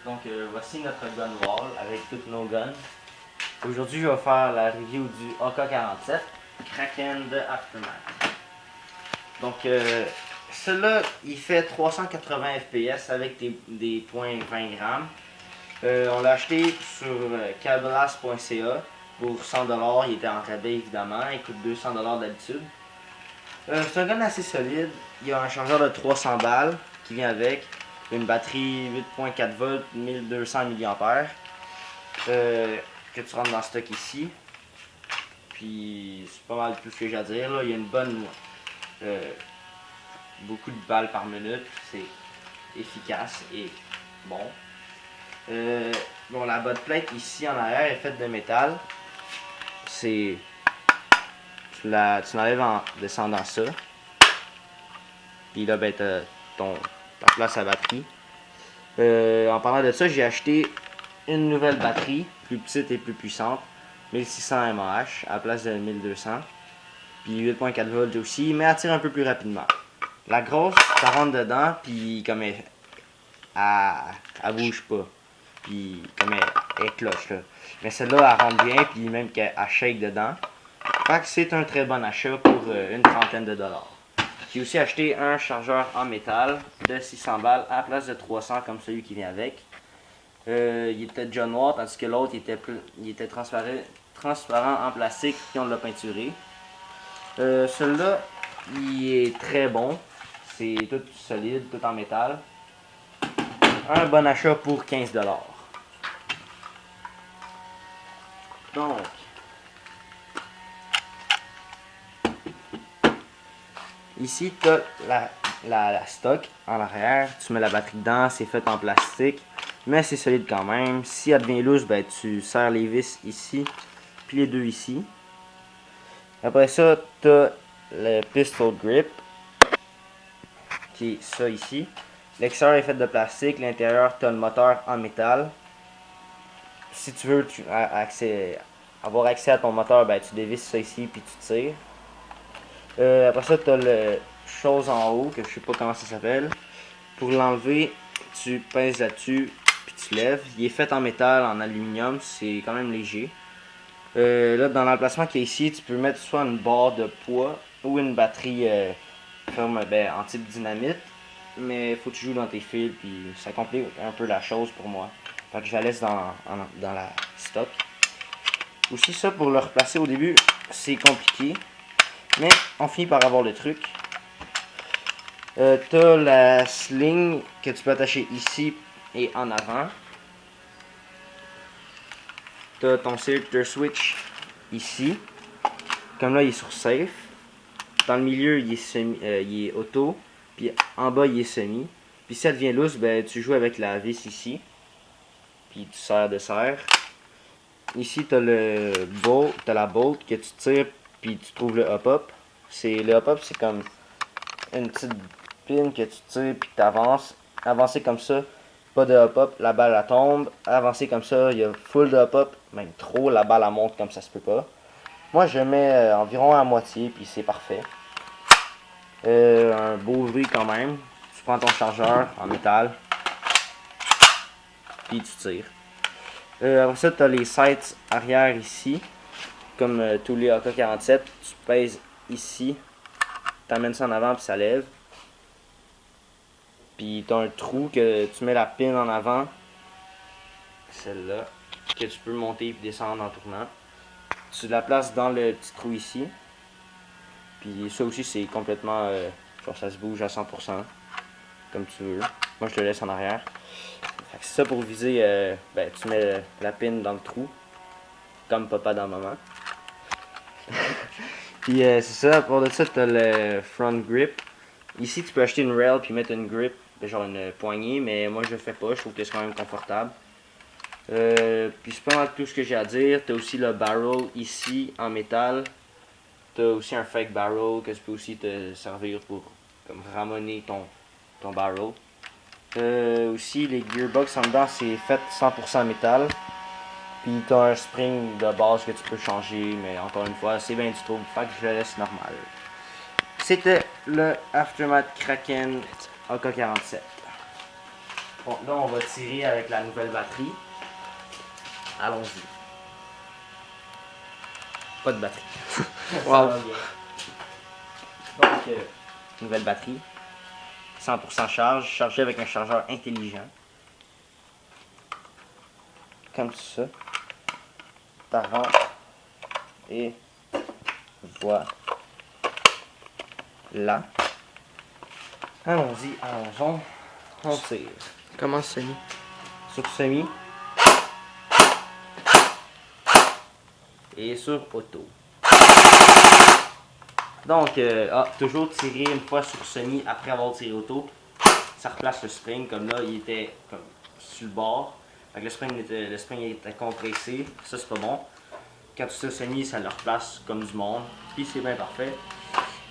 Donc voici notre gun wall avec toutes nos guns. Aujourd'hui je vais faire la review du AK-47 Kraken de Aftermath. Donc celui-là il fait 380 fps avec des points 20 grammes. On l'a acheté sur cablas.ca pour 100$, il était en rabais évidemment, il coûte 200$ d'habitude. C'est un gun assez solide, il y a un chargeur de 300 balles qui vient avec, une batterie 8.4 volts, 1200 mAh que tu rentres dans le stock ici. Puis c'est pas mal tout ce que j'ai à dire là. Il y a une bonne beaucoup de balles par minute, c'est efficace et bon. Bon, la botte plate ici en arrière est faite de métal. C'est tu l'enlèves en descendant ça. Puis là ben ta place à batterie. En parlant de ça, j'ai acheté une nouvelle batterie, plus petite et plus puissante, 1600 mAh à la place de 1200. Puis 8.4 volts aussi, mais elle tire un peu plus rapidement. La grosse, ça rentre dedans, puis comme elle bouge pas. Puis comme elle cloche là. Mais celle-là, elle rentre bien, puis même qu'elle shake dedans. Fait que c'est un très bon achat pour une trentaine de dollars. J'ai aussi acheté un chargeur en métal de 600 balles à la place de 300 comme celui qui vient avec. Il était déjà noir, tandis que l'autre il était transparent en plastique, puis on l'a peinturé. Celui-là, il est très bon. C'est tout solide, tout en métal. Un bon achat pour 15$. Donc, ici, tu as la stock en arrière. Tu mets la batterie dedans, c'est fait en plastique. Mais c'est solide quand même. Si elle devient loose, ben, tu serres les vis ici, puis les deux ici. Après ça, tu as le pistol grip, qui est ça ici. L'extérieur est fait de plastique, l'intérieur, tu as le moteur en métal. Si tu veux avoir accès à ton moteur, ben, tu dévisses ça ici, puis tu tires. Après ça, tu as le chose en haut, que je sais pas comment ça s'appelle. Pour l'enlever, tu pèses là-dessus, puis tu lèves. Il est fait en métal, en aluminium, c'est quand même léger. Là, dans l'emplacement qui est ici, tu peux mettre soit une barre de poids ou une batterie en type dynamite. Mais il faut que tu joues dans tes fils, puis ça complique un peu la chose pour moi. Fait que je la laisse dans la stock. Aussi ça, pour le replacer au début, c'est compliqué. Mais on finit par avoir le truc. T'as la sling que tu peux attacher ici et en avant. T'as ton selector switch ici. Comme là, il est sur safe. Dans le milieu, il est auto. Puis en bas, il est semi. Puis si ça devient loose, ben, tu joues avec la vis ici. Puis tu serres de serre. Ici, tu as la bolt que tu tires. Puis tu trouves le hop-up. Le hop-up, c'est comme une petite pin que tu tires. Puis tu avances. Avancer comme ça. Pas de hop-up, la balle elle tombe. Avancer comme ça, il y a full de hop-up. Même trop, la balle elle monte comme ça se peut pas. Moi, je mets environ à moitié. Puis c'est parfait. Un beau bruit quand même. Tu prends ton chargeur en métal, puis tu tires. Après ça, tu as les sights arrière ici, comme tous les AK-47. Tu pèses ici, tu amènes ça en avant, puis ça lève. Puis tu as un trou que tu mets la pin en avant, celle-là, que tu peux monter et descendre en tournant. Tu la places dans le petit trou ici. Puis ça aussi, c'est complètement. Genre, ça se bouge à 100%, comme tu veux. Moi, je le laisse en arrière. C'est ça pour viser, tu mets la pin dans le trou, comme papa dans maman. Puis c'est ça, à part de ça, tu as le front grip. Ici, tu peux acheter une rail puis mettre une grip, genre une poignée, mais moi je le fais pas, je trouve que c'est quand même confortable. Puis c'est pas mal tout ce que j'ai à dire. Tu as aussi le barrel ici en métal. Tu as aussi un fake barrel que tu peux aussi te servir pour comme ramoner ton barrel. Aussi, les gearbox en dedans, c'est fait 100% métal. Puis tu as un spring de base que tu peux changer, mais encore une fois, c'est bien du trouble, fait que je le laisse normal. C'était le Aftermath Kraken AK-47. Bon, là, on va tirer avec la nouvelle batterie. Allons-y. Pas de batterie. Ça Wow. va bien. Donc, nouvelle batterie. 100% charge, chargée avec un chargeur intelligent. Comme ça. Ça rentre. Et voilà. Allons-y, allons-y. On tire. Comment c'est mis? Sur semi. Et sur auto. Donc, toujours tirer une fois sur semi après avoir tiré auto. Ça replace le spring, comme là, il était comme sur le bord. Fait que le spring était compressé, ça c'est pas bon. Quand tu tires semi, ça le replace comme du monde, puis c'est bien parfait.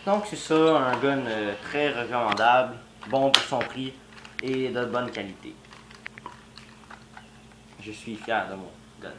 Donc c'est ça, un gun très recommandable, bon pour son prix et de bonne qualité. Je suis fier de mon gun.